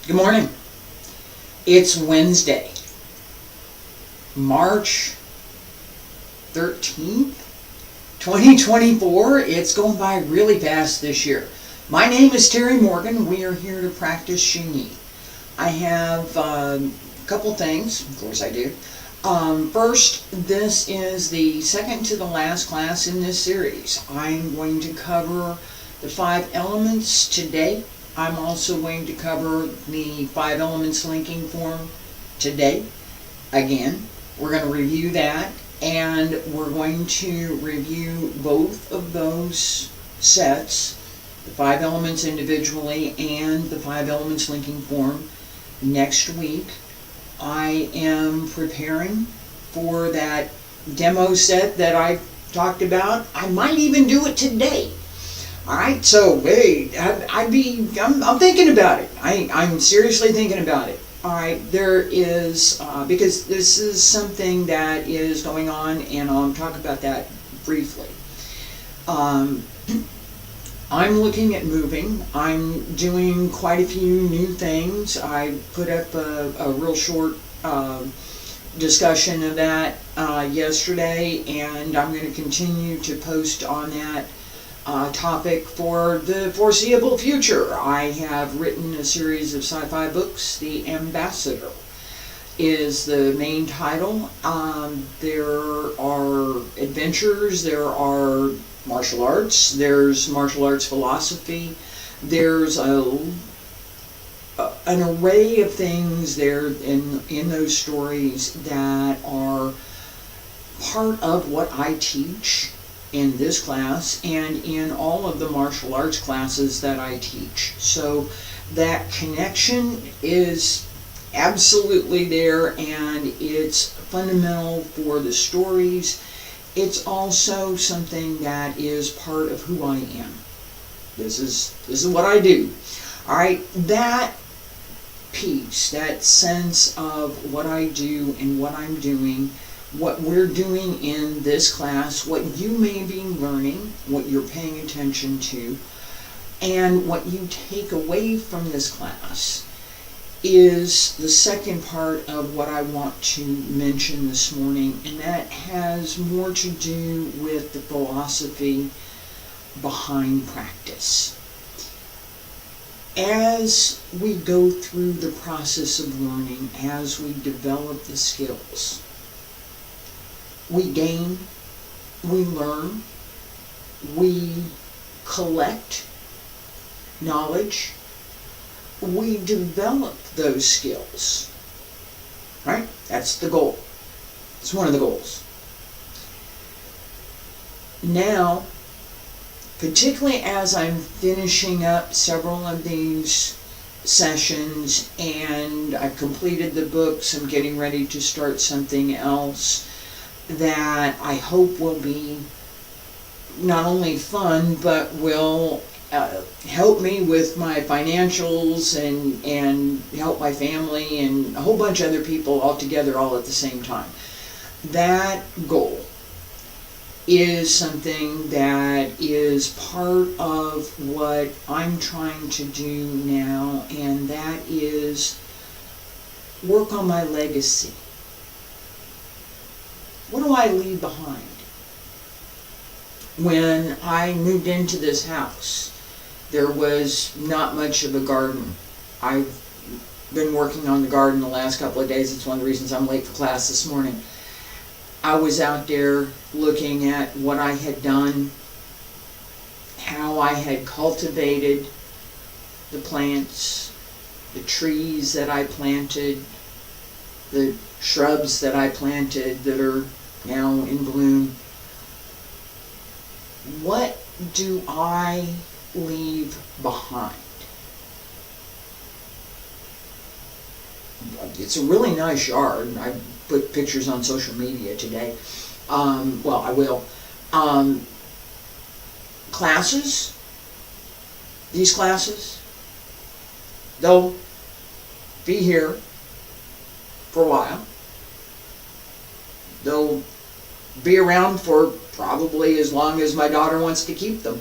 Good morning. It's Wednesday, March 13th, 2024. It's going by really fast this year. My name is Terry Morgan. We are here to practice Xingyi. I have a couple things, of course I do. First, this is the second to the last class in this series. I'm going to cover the 5 elements today. I'm also going to cover the 5 elements linking form today. Again, we're going to review that, and we're going to review both of those sets, the 5 elements individually and the 5 elements linking form, next week. I am preparing for that demo set that I talked about. I might even do it today. Alright, so hey, I'm thinking about it. I'm seriously thinking about it. Alright, there is, because this is something that is going on, and I'll talk about that briefly. I'm looking at moving. I'm doing quite a few new things. I put up a real short discussion of that yesterday, and I'm going to continue to post on that topic for the foreseeable future. I have written a series of sci-fi books. The Ambassador is the main title. There are adventures, there are martial arts, there's martial arts philosophy, there's an array of things there in those stories that are part of what I teach in this class and in all of the martial arts classes that I teach. So that connection is absolutely there, and it's fundamental for the stories. It's also something that is part of who I am. This is what I do. All right, that piece, that sense of what I do and what I'm doing, what we're doing in this class, what you may be learning, what you're paying attention to, and what you take away from this class is the second part of what I want to mention this morning, and that has more to do with the philosophy behind practice. As we go through the process of learning, as we develop the skills, we gain, we learn, we collect knowledge, we develop those skills, right? That's the goal. It's one of the goals. Now, particularly as I'm finishing up several of these sessions and I've completed the books, I'm getting ready to start something else that I hope will be not only fun, but will help me with my financials and help my family and a whole bunch of other people all together all at the same time. That goal is something that is part of what I'm trying to do now, and that is work on my legacy. What do I leave behind? When I moved into this house, there was not much of a garden. I've been working on the garden the last couple of days. It's one of the reasons I'm late for class this morning. I was out there looking at what I had done, how I had cultivated the plants, the trees that I planted, the shrubs that I planted that are now in bloom. What do I leave behind? It's a really nice yard. I put pictures on social media today. Well, I will. Classes, these classes, they'll be here for a while. They'll be around for probably as long as my daughter wants to keep them.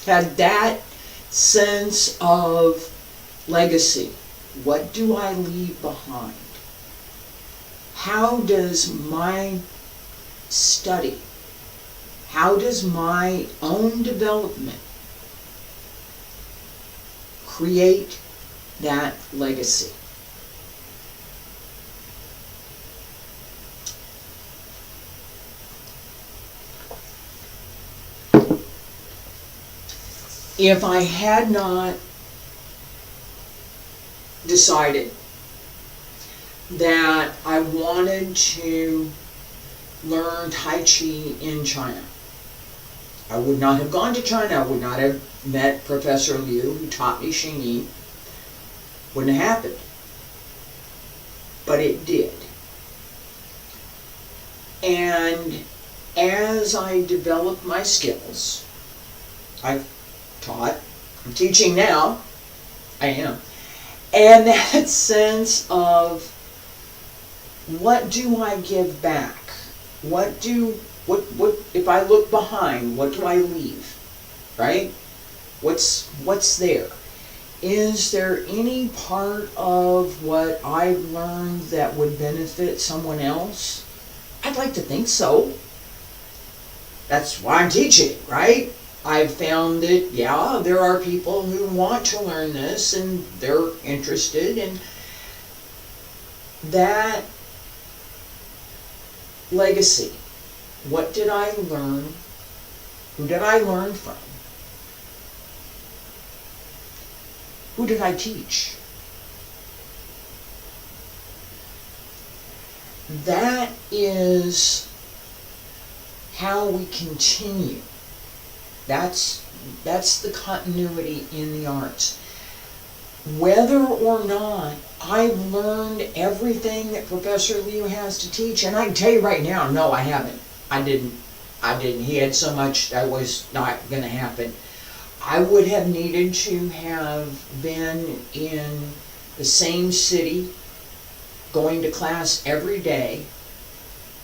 Had that sense of legacy. What do I leave behind? How does my study, how does my own development create that legacy? If I had not decided that I wanted to learn Tai Chi in China, I would not have gone to China. I would not have met Professor Liu, who taught me Xingyi. Wouldn't have happened. But it did. And as I developed my skills, I've taught, I'm teaching now, I am, and that sense of what do I give back? What if I look behind, what do I leave? Right? What's there? Is there any part of what I've learned that would benefit someone else? I'd like to think so. That's why I'm teaching, right? I've found that, yeah, there are people who want to learn this and they're interested in that legacy. What did I learn? Who did I learn from? Who did I teach? That is how we continue. That's the continuity in the arts. Whether or not I've learned everything that Professor Liu has to teach, and I can tell you right now, no, I haven't. I didn't. He had so much that was not going to happen. I would have needed to have been in the same city, going to class every day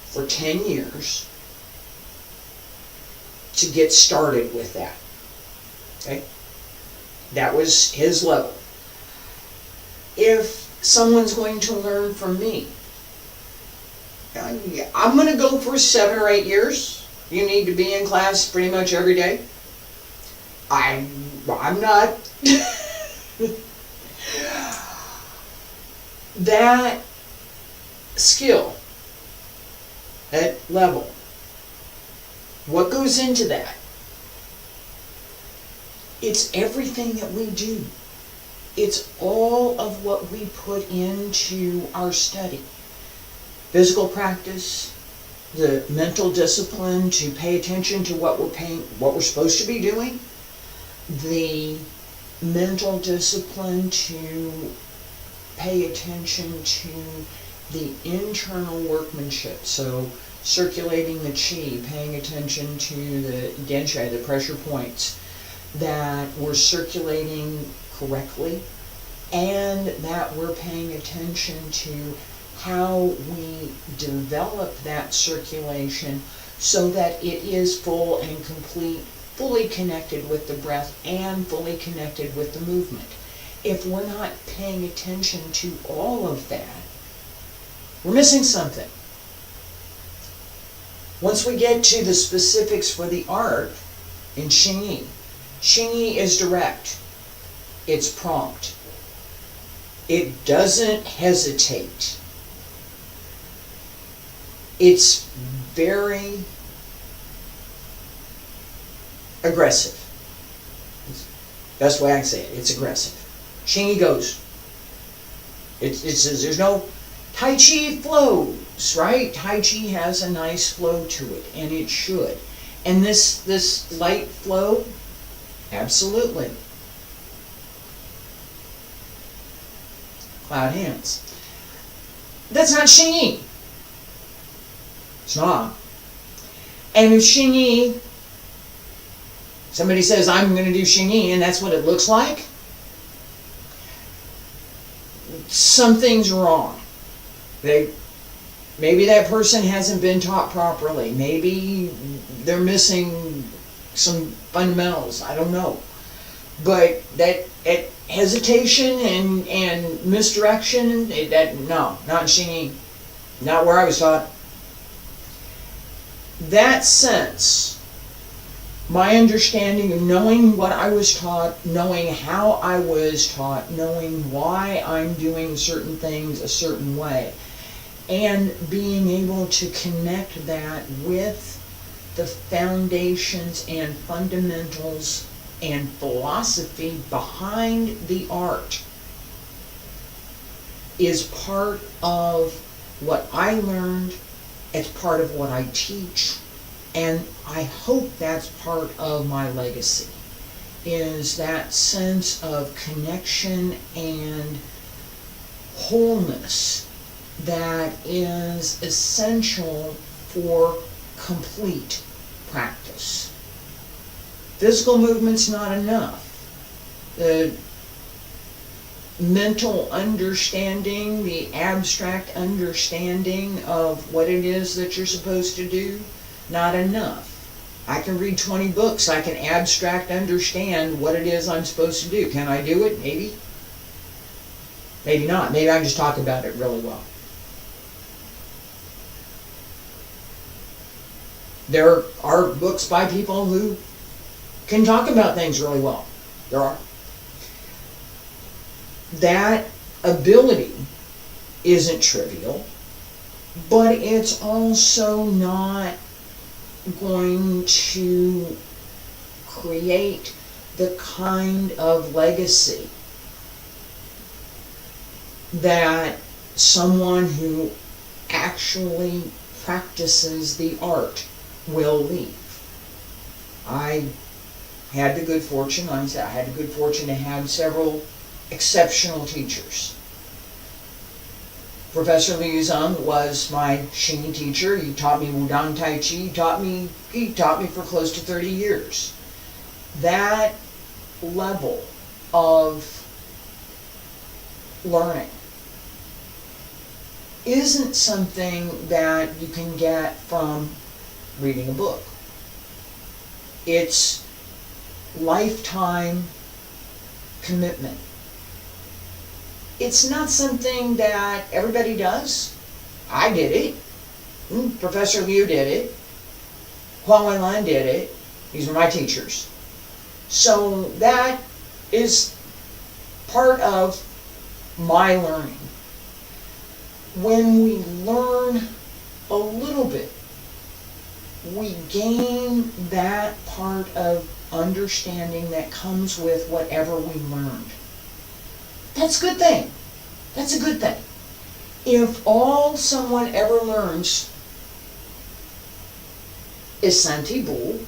for 10 years to get started with that. Okay? That was his level. If someone's going to learn from me, I'm going to go for 7 or 8 years. You need to be in class pretty much every day. I'm not. That skill, that level, what goes into that? It's everything that we do. It's all of what we put into our study. Physical practice, the mental discipline to pay attention to what we're supposed to be doing, the mental discipline to pay attention to the internal workmanship. So circulating the qi, paying attention to the densha, the pressure points, that we're circulating correctly, and that we're paying attention to how we develop that circulation so that it is full and complete, fully connected with the breath and fully connected with the movement. If we're not paying attention to all of that, we're missing something. Once we get to the specifics for the art in Xingyi, Xingyi is direct. It's prompt. It doesn't hesitate. It's very aggressive. Best way I can say it. It's aggressive. Xingyi goes. It says there's no Tai Chi flows, right? Tai Chi has a nice flow to it, and it should. And this light flow, absolutely. Cloud hands. That's not Xingyi. It's not. And if Xingyi, somebody says, I'm going to do Xingyi, and that's what it looks like, something's wrong. Maybe that person hasn't been taught properly. Maybe they're missing some fundamentals. I don't know. But hesitation and misdirection. No, not in Xingyi. Not where I was taught. That sense, my understanding of knowing what I was taught, knowing how I was taught, knowing why I'm doing certain things a certain way, and being able to connect that with the foundations and fundamentals and philosophy behind the art is part of what I learned. It's part of what I teach, and I hope that's part of my legacy, is that sense of connection and wholeness that is essential for complete practice. Physical movement's not enough. The mental understanding, the abstract understanding of what it is that you're supposed to do, not enough. I can read 20 books, I can abstract understand what it is I'm supposed to do. Can I do it? Maybe. Maybe not. Maybe I can just talk about it really well. There are books by people who can talk about things really well. There are. That ability isn't trivial, but it's also not going to create the kind of legacy that someone who actually practices the art will leave. I had the good fortune, like I said, I had the good fortune to have several exceptional teachers. Professor Liu Zhang was my Xingyi teacher. He taught me Wudang Tai Chi. He taught me for close to 30 years. That level of learning isn't something that you can get from reading a book. It's lifetime commitment. It's not something that everybody does. I did it. Professor Liu did it. Huang Wenlan did it. These were my teachers. So that is part of my learning. When we learn a little bit, we gain that part of understanding that comes with whatever we learned. That's a good thing. That's a good thing. If all someone ever learns is Santi Bu,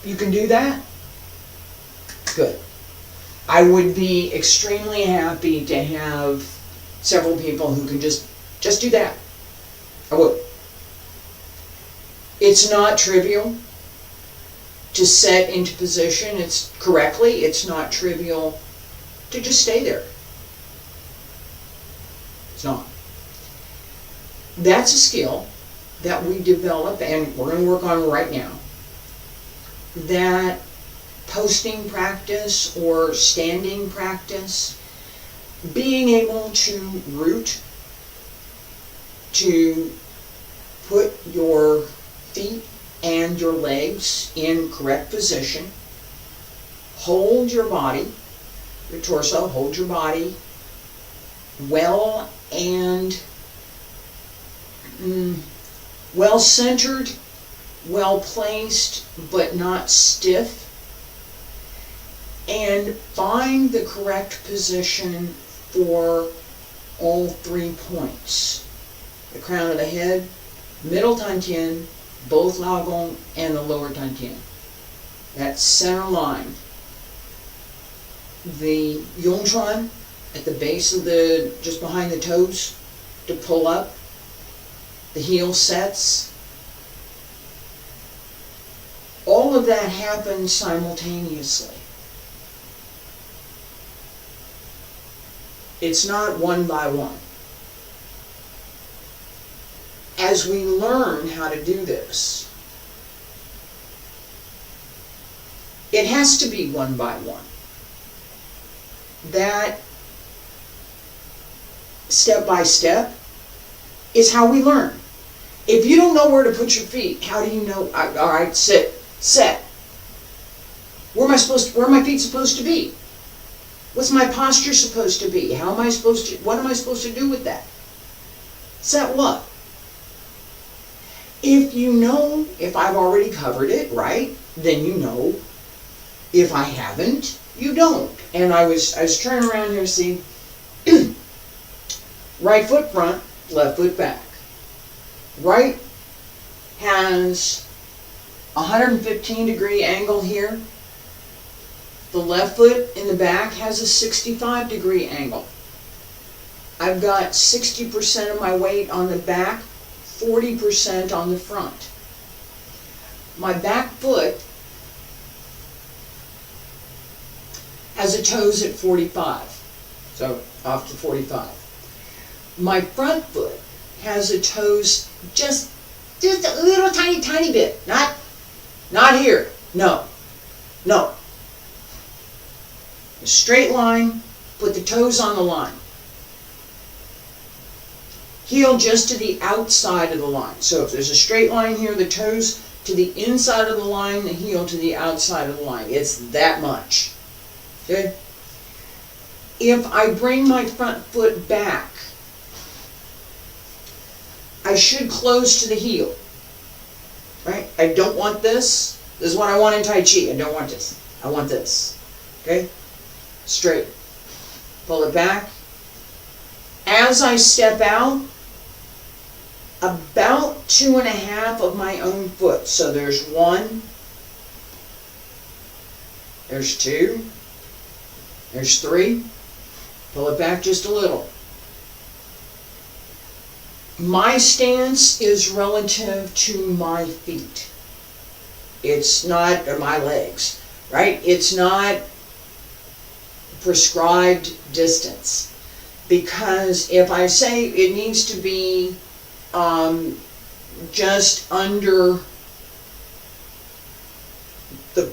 you can do that? Good. I would be extremely happy to have several people who can just do that. I would. It's not trivial to set into position. It's correctly. It's not trivial to just stay there. It's not. That's a skill that we develop, and we're going to work on right now. That posting practice or standing practice, being able to root, to put your feet and your legs in correct position, hold your body, your torso, hold your body well and well centered, well placed, but not stiff, and find the correct position for all 3 points. The crown of the head, middle Tantien, both Lao Gong, and the lower Tantien. That center line. The Yongchuan at the base of the, just behind the toes, to pull up. The heel sets. All of that happens simultaneously. It's not one by one. As we learn how to do this, it has to be one by one. That step by step is how we learn. If you don't know where to put your feet, how do you know? All right, sit, set. Where am my feet supposed to be? What's my posture supposed to be? What am I supposed to do with that? Set what? If you know, if I've already covered it, right, then you know. If I haven't, you don't. And I was turning around here to see right foot front, left foot back. Right has a 115-degree angle here. The left foot in the back has a 65-degree angle. I've got 60% of my weight on the back, 40% on the front. My back foot has a toes at 45, so off to 45. My front foot has a toes just a little tiny bit, not here, no. A straight line, put the toes on the line. Heel just to the outside of the line. So if there's a straight line here, the toes to the inside of the line, the heel to the outside of the line. It's that much. Okay? If I bring my front foot back, I should close to the heel. Right? I don't want this. This is what I want in Tai Chi. I don't want this. I want this. Okay? Straight. Pull it back. As I step out, about 2.5 of my own foot. So there's 1, there's 2, there's 3. Pull it back just a little. My stance is relative to my feet. It's not, or my legs, right? It's not prescribed distance. Because if I say it needs to be just under the,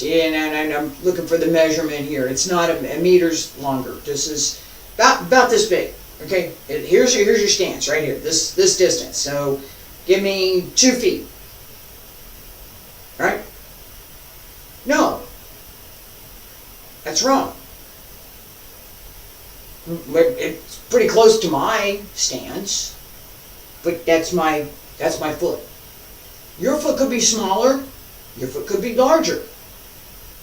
and I'm looking for the measurement here. It's not a meter's longer. This is about this big. Okay, here's your stance right here. This distance. So give me 2 feet. Right? No, that's wrong. It's pretty close to my stance, but that's my foot. Your foot could be smaller, your foot could be larger.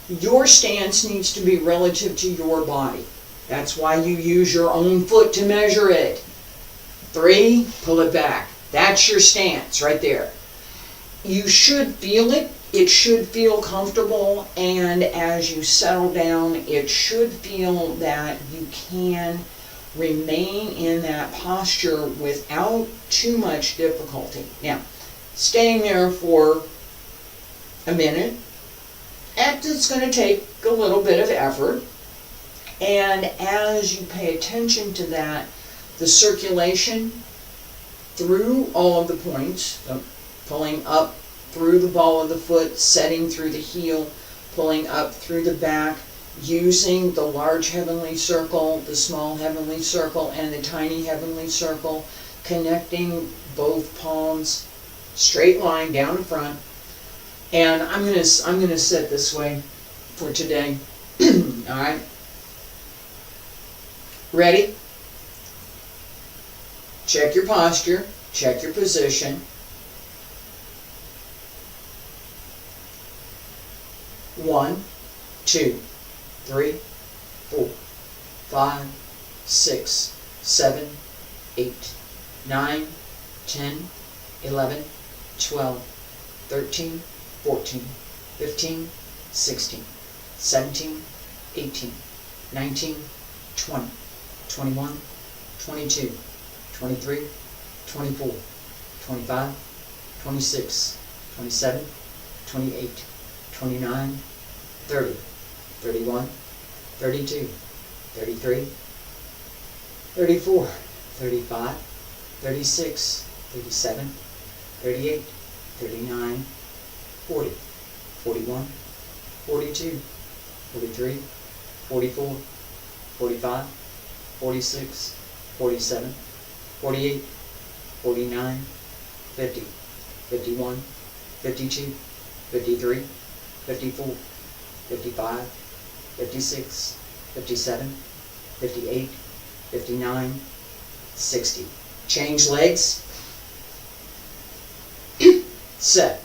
Your stance needs to be relative to your body. That's why you use your own foot to measure it. 3, pull it back. That's your stance right there. You should feel it. It should feel comfortable, and as you settle down, it should feel that you can remain in that posture without too much difficulty. Now, staying there for a minute, it's going to take a little bit of effort, and as you pay attention to that, the circulation through all of the points, so pulling up through the ball of the foot, setting through the heel, pulling up through the back, using the large heavenly circle, the small heavenly circle, and the tiny heavenly circle, connecting both palms, straight line down in front. And I'm gonna sit this way for today. All right. Ready? Check your posture. Check your position. 1, 2, 3, 4, 5, 6, 7, 8, 9, 10, 11, 12, 13, 14, 15, 16, 17, 18, 19, 20, 21, 22, 23, 24, 25, 26, 27, 28, 29, 30, 31, 32, 33, 34, 35, 36, 37, 38, 39, 40, 41, 42, 43, 44, 45, 46, 47, 48, 49, 50, 51, 52, 53, 54, 55, 56, 57, 58, 59, 60. Change legs. Set.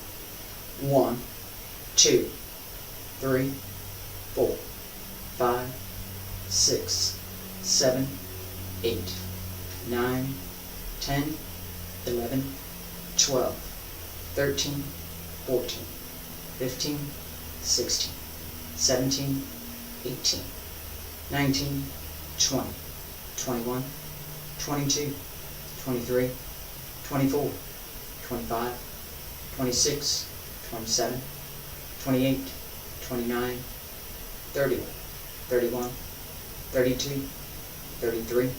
1, 2, 3, 4, 5, 6, 7, 8, 9, 10, 11, 12, 13, 14, 15, 16, 17, 18, 19, 20, 21, 22, 23, 24, 25, 26, 27, 28, 29, 30, 31, 32, 33,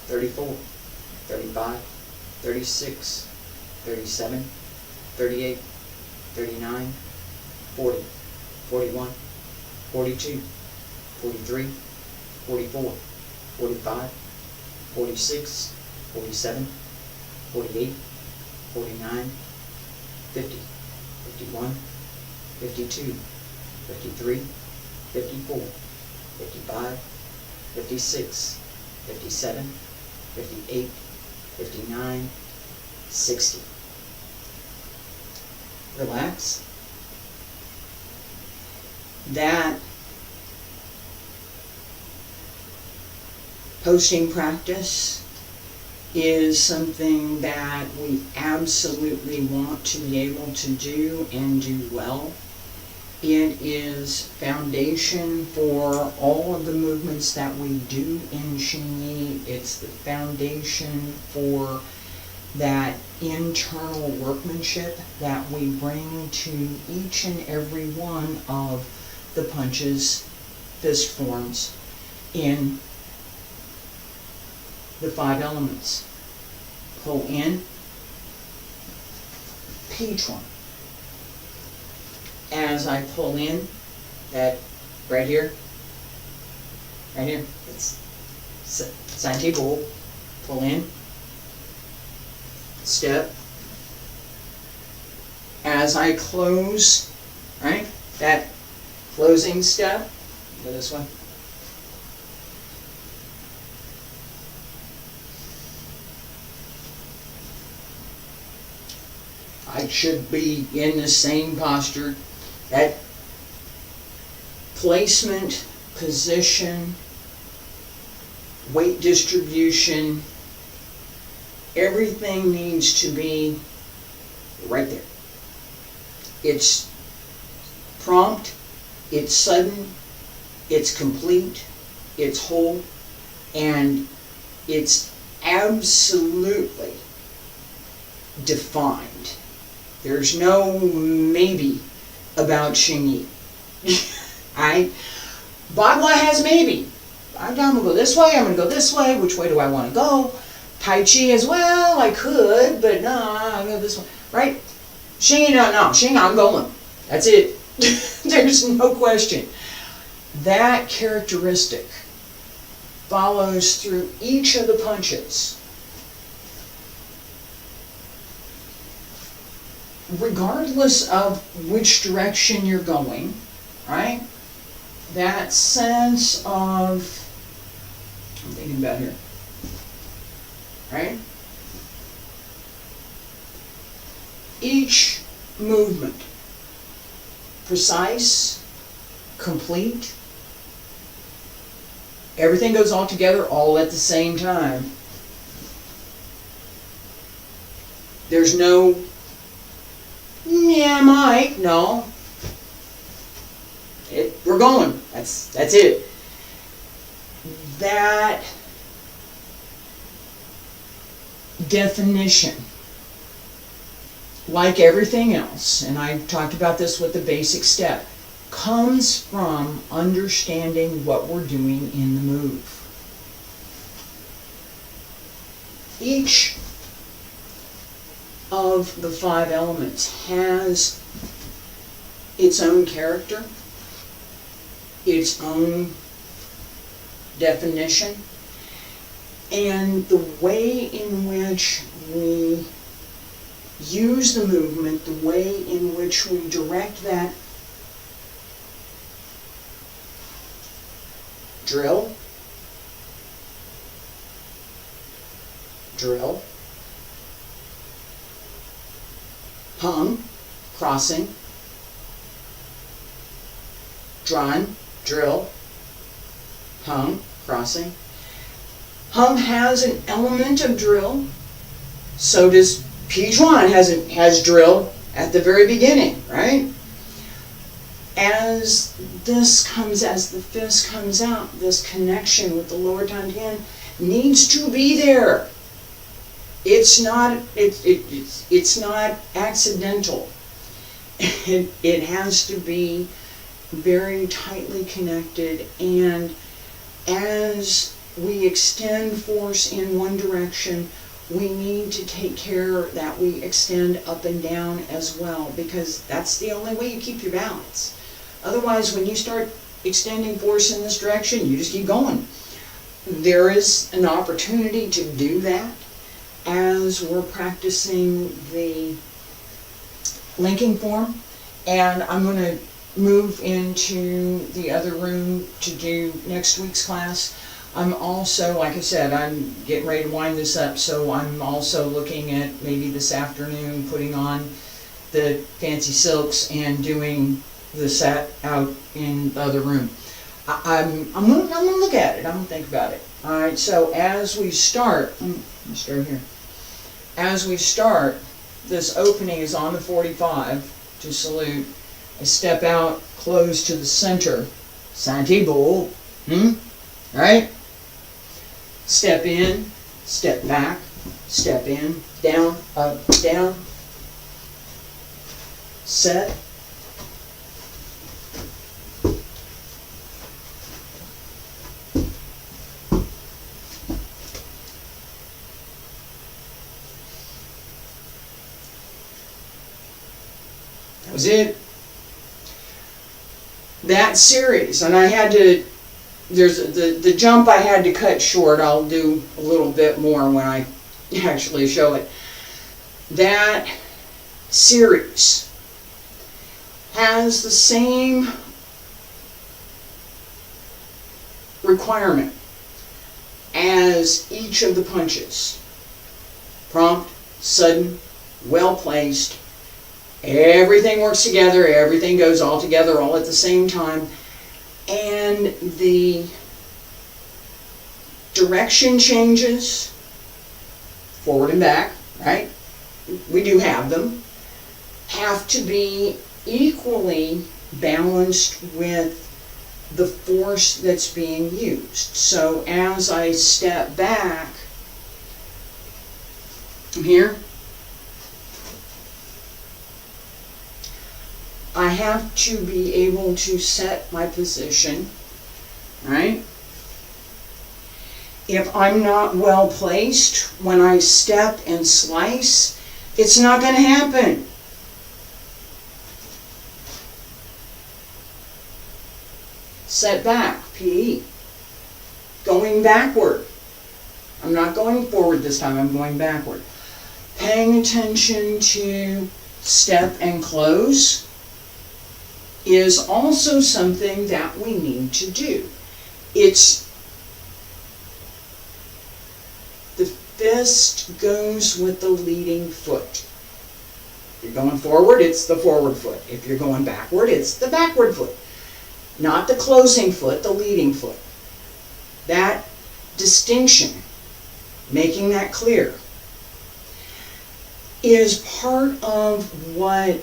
34, 35, 36, 37, 38, 39, 40, 41, 42, 43, 44, 45, 46, 47, 48, 49, 50, 51, 52, 53, 54, 55, 56, 57, 58, 59, 60. Relax. That posting practice is something that we absolutely want to be able to do and do well. It is foundation for all of the movements that we do in Xingyi. It's the foundation for that internal workmanship that we bring to each and every one of the punches, fist forms in the 5 elements. Pull in, page 1. As I pull in, that right here, it's Xingyi Bull, pull in, step. As I close, right, that closing step, go this way. I should be in the same posture. That placement, position, weight distribution, everything needs to be right there. It's prompt, it's sudden, it's complete, it's whole, and it's absolutely defined. There's no maybe about Xingyi. Bagua has maybe. I'm going to go this way, I'm going to go this way, which way do I want to go? Tai Chi as well, I could, but no, I'll go this way. Right? Xingyi, no, Xingyi, I'm going. That's it. There's no question. That characteristic follows through each of the punches. Regardless of which direction you're going, right? That sense of, I'm thinking about here, right? Each movement, precise, complete, everything goes all together all at the same time. There's no yeah, Mike, no. We're going. That's it. That definition like everything else, and I talked about this with the basic step, comes from understanding what we're doing in the move. Each of the 5 elements has its own character, its own definition, and the way in which we use the movement, the way in which we direct that drill, hung, crossing, drawn, drill, hung, crossing. Hung has an element of drill, so does Pijuan has drill at the very beginning, right? As the fist comes out, this connection with the lower Tantian needs to be there. It's not accidental. It has to be very tightly connected, and as we extend force in one direction, we need to take care that we extend up and down as well, because that's the only way you keep your balance. Otherwise, when you start extending force in this direction, you just keep going. There is an opportunity to do that as we're practicing the linking form, and I'm going to move into the other room to do next week's class. I'm also, like I said, I'm getting ready to wind this up, so I'm also looking at maybe this afternoon putting on the fancy silks and doing the set out in the other room. I'm gonna look at it. I'm gonna think about it. All right. So as we start, let's start here. As we start, this opening is on the 45 to salute. I step out close to the center. Santibo. Right? Step in, step back, step in, down, up, down. Set. That was it. That series, and I had to, there's the jump I had to cut short. I'll do a little bit more when I actually show it. That series has the same requirement as each of the punches. Prompt, sudden, well placed. Everything works together, everything goes all together all at the same time, and the direction changes forward and back, right? We do have them, have to be equally balanced with the force that's being used. So as I step back, I'm here, I have to be able to set my position, right? If I'm not well placed when I step and slice, it's not going to happen. Set back, PE. Going backward. I'm not going forward this time, I'm going backward. Paying attention to step and close is also something that we need to do. It's the fist goes with the leading foot. If you're going forward, it's the forward foot. If you're going backward, it's the backward foot. Not the closing foot, the leading foot. That distinction, making that clear, is part of what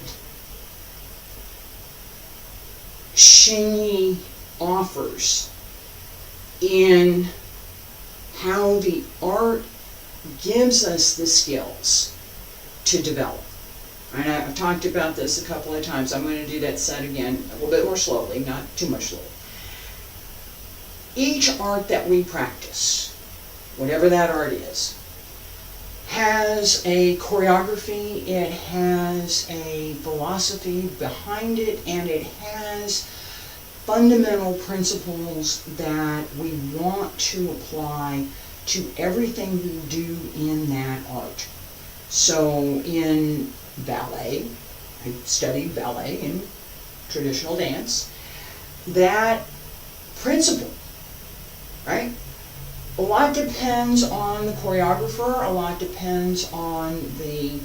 Xingyi offers in how the art gives us the skills to develop. And I've talked about this a couple of times. I'm going to do that set again a little bit more slowly, not too much slowly. Each art that we practice, whatever that art is, has a choreography, it has a philosophy behind it, and it has fundamental principles that we want to apply to everything we do in that art. So in ballet, I studied ballet and traditional dance, that principle, right? A lot depends on the choreographer, a lot depends on the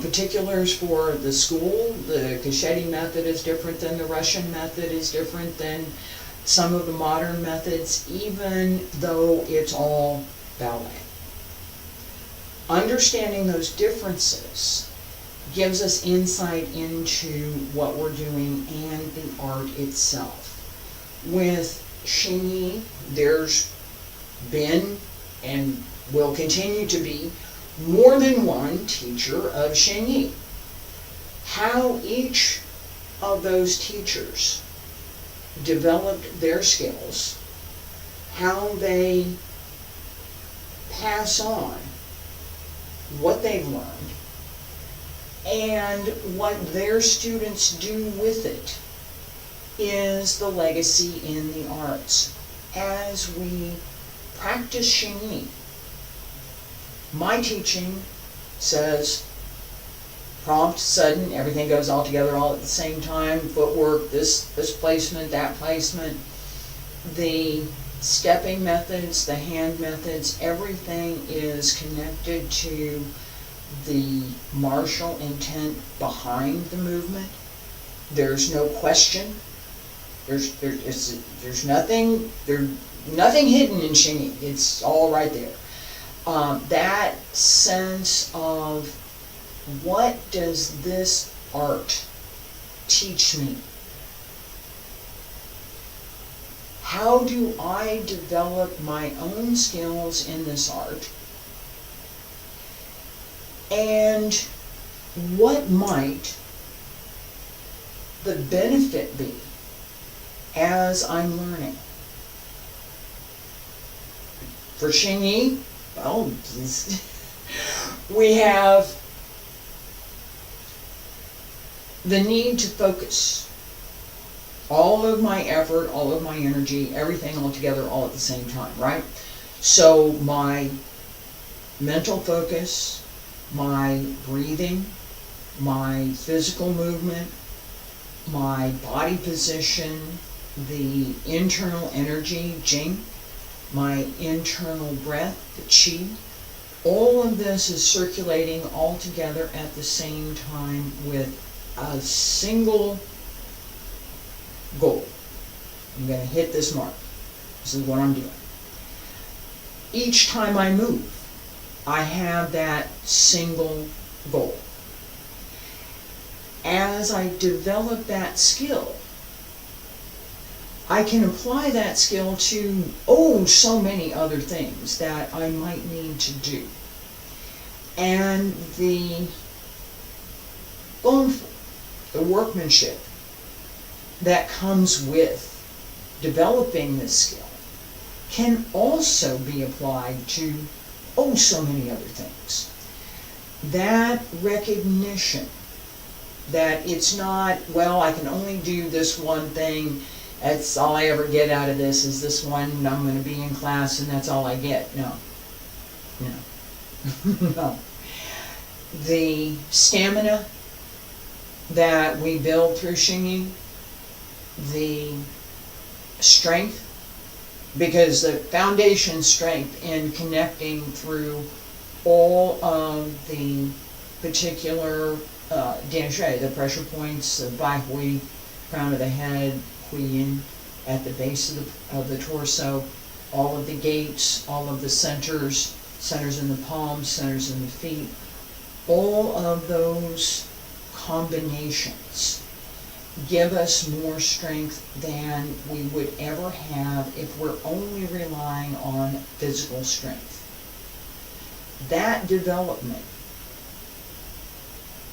particulars for the school. The Xingyi method is different than the Russian method, is different than some of the modern methods, even though it's all ballet. Understanding those differences gives us insight into what we're doing and the art itself. With Xingyi, there's been and will continue to be more than one teacher of Xingyi. How each of those teachers developed their skills, how they pass on what they've learned, and what their students do with it is the legacy in the arts. As we practice Xingyi, my teaching says prompt, sudden, everything goes all together all at the same time, footwork, this placement, that placement, the stepping methods, the hand methods, everything is connected to the martial intent behind the movement. There's no question. There's nothing hidden in Xingyi. It's all right there. That sense of what does this art teach me? How do I develop my own skills in this art? And what might the benefit be as I'm learning? For Xingyi, well, we have the need to focus all of my effort, all of my energy, everything all together all at the same time, right? So my mental focus, my breathing, my physical movement, my body position, the internal energy, Jing, my internal breath, the Qi, all of this is circulating all together at the same time with a single goal. I'm going to hit this mark. This is what I'm doing. Each time I move, I have that single goal. As I develop that skill, I can apply that skill to, so many other things that I might need to do. And the workmanship that comes with developing this skill can also be applied to, so many other things. That recognition that it's not, I can only do this one thing, that's all I ever get out of this is this one, and I'm going to be in class and that's all I get. No. No. The stamina that we build through Xingyi, the strength, because the foundation strength in connecting through all of the particular dianshui, the pressure points, the bai hui, crown of the head, huiyin, at the base of the torso, all of the gates, all of the centers in the palms, centers in the feet, all of those combinations give us more strength than we would ever have if we're only relying on physical strength. That development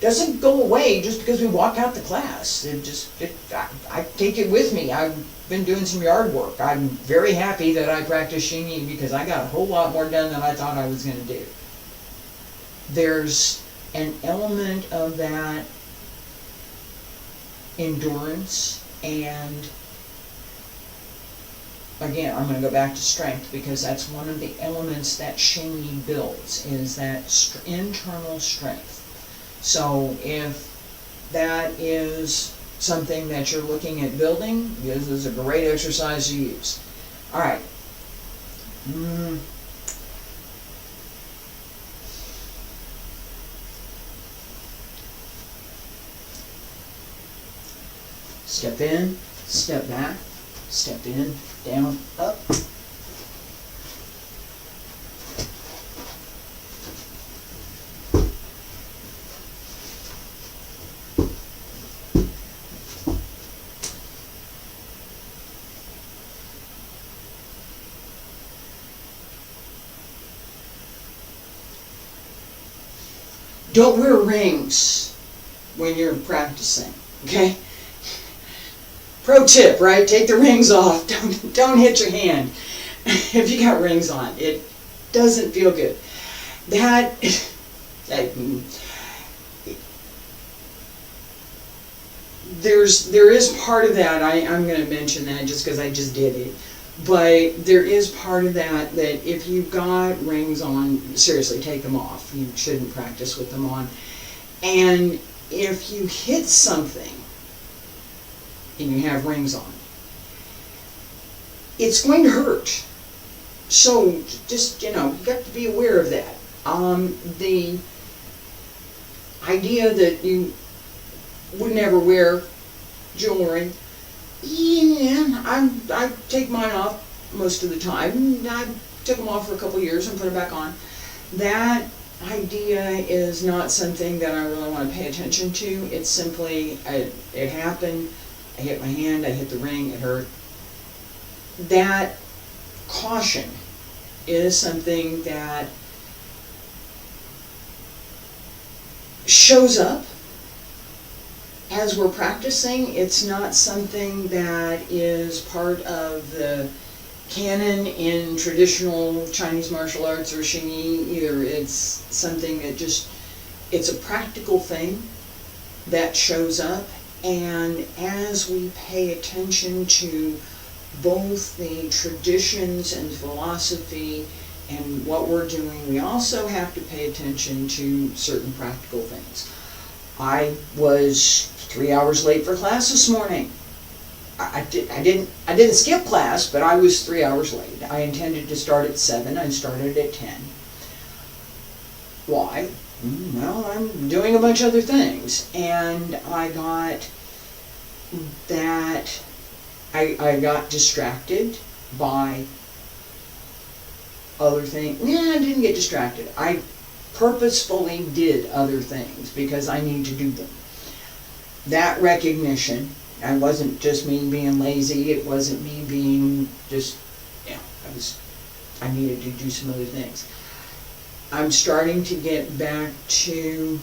doesn't go away just because we walk out the class. I take it with me. I've been doing some yard work. I'm very happy that I practiced Xingyi because I got a whole lot more done than I thought I was going to do. There's an element of that endurance, and again, I'm going to go back to strength because that's one of the elements that Xingyi builds, is that internal strength. So if that is something that you're looking at building, this is a great exercise to use. All right. Step in, step back, step in, down, up. Don't wear rings when you're practicing, okay? Pro tip, right? Take the rings off. Don't hit your hand if you got rings on. It doesn't feel good. There is part of that. I'm going to mention that just because I just did it. But there is part of that if you've got rings on, seriously, take them off. You shouldn't practice with them on. And if you hit something and you have rings on, it's going to hurt. So just, you got to be aware of that. The idea that you would never wear jewelry, yeah, I take mine off most of the time. I took them off for a couple of years and put them back on. That idea is not something that I really want to pay attention to. It's simply, it happened, I hit my hand, I hit the ring, it hurt. That caution is something that shows up as we're practicing. It's not something that is part of the canon in traditional Chinese martial arts or Xingyi either. It's something that it's a practical thing that shows up, and as we pay attention to both the traditions and philosophy and what we're doing, we also have to pay attention to certain practical things. I was 3 hours late for class this morning. I didn't skip class, but I was 3 hours late. I intended to start at 7. I started at 10. Why? Well, I'm doing a bunch of other things, and I got distracted by other things. I didn't get distracted. I purposefully did other things because I need to do them. That recognition, it wasn't just me being lazy, it wasn't me being just, I needed to do some other things. I'm starting to get back to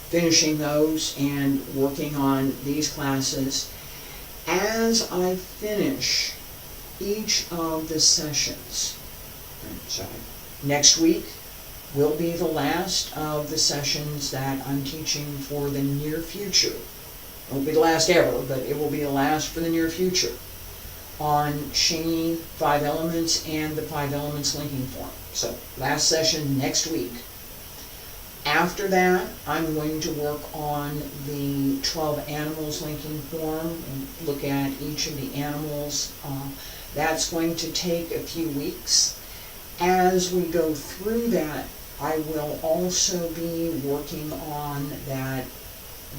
finishing those and working on these classes. As I finish each of the sessions, next week will be the last of the sessions that I'm teaching for the near future. It won't be the last ever, but it will be the last for the near future on Xingyi 5 elements and the 5 elements linking form. So last session next week. After that, I'm going to work on the 12 animals linking form and look at each of the animals. That's going to take a few weeks. As we go through that, I will also be working on that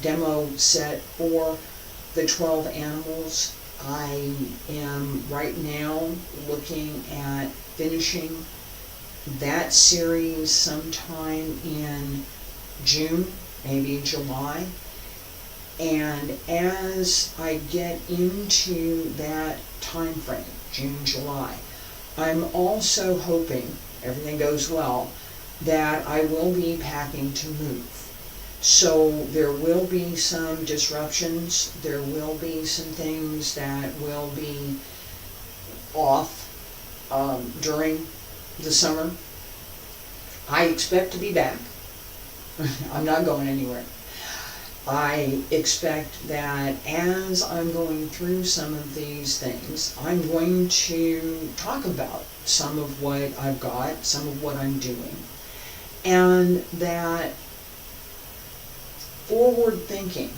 demo set for the 12 animals. I am right now looking at finishing that series sometime in June, maybe July. And as I get into that time frame, June, July, I'm also hoping, everything goes well, that I will be packing to move. So there will be some disruptions, there will be some things that will be off during the summer. I expect to be back. I'm not going anywhere. I expect that as I'm going through some of these things, I'm going to talk about some of what I've got, some of what I'm doing, and that forward thinking,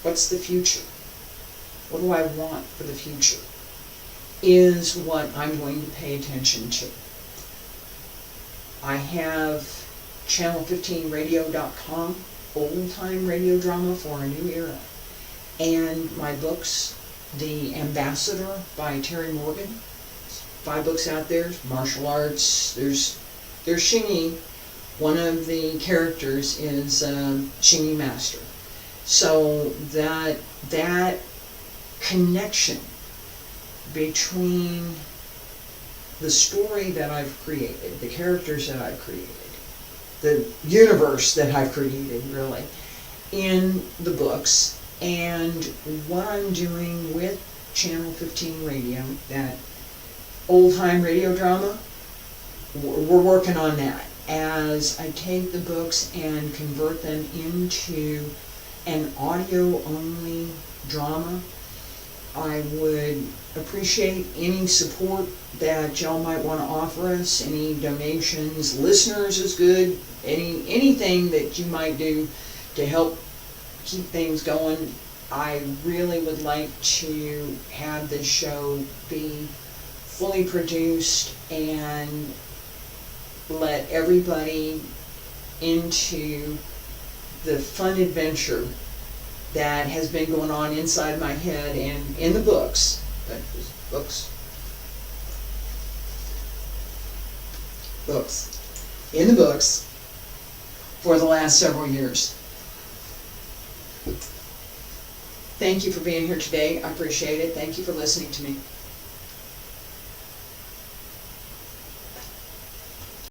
what's the future? What do I want for the future? Is what I'm going to pay attention to. I have channel15radio.com, old-time radio drama for a new era, and my books, The Ambassador by Terry Morgan, 5 books out there, martial arts, there's Xingyi, one of the characters is Xingyi Master. So that connection between the story that I've created, the characters that I've created, the universe that I've created, really, in the books, and what I'm doing with Channel 15 Radio, that old-time radio drama, we're working on that. As I take the books and convert them into an audio-only drama, I would appreciate any support that y'all might want to offer us, any donations. Listeners is good, anything that you might do to help keep things going. I really would like to have this show be fully produced and let everybody into the fun adventure that has been going on inside my head and in the books, in the books for the last several years. Thank you for being here today. I appreciate it. Thank you for listening to me.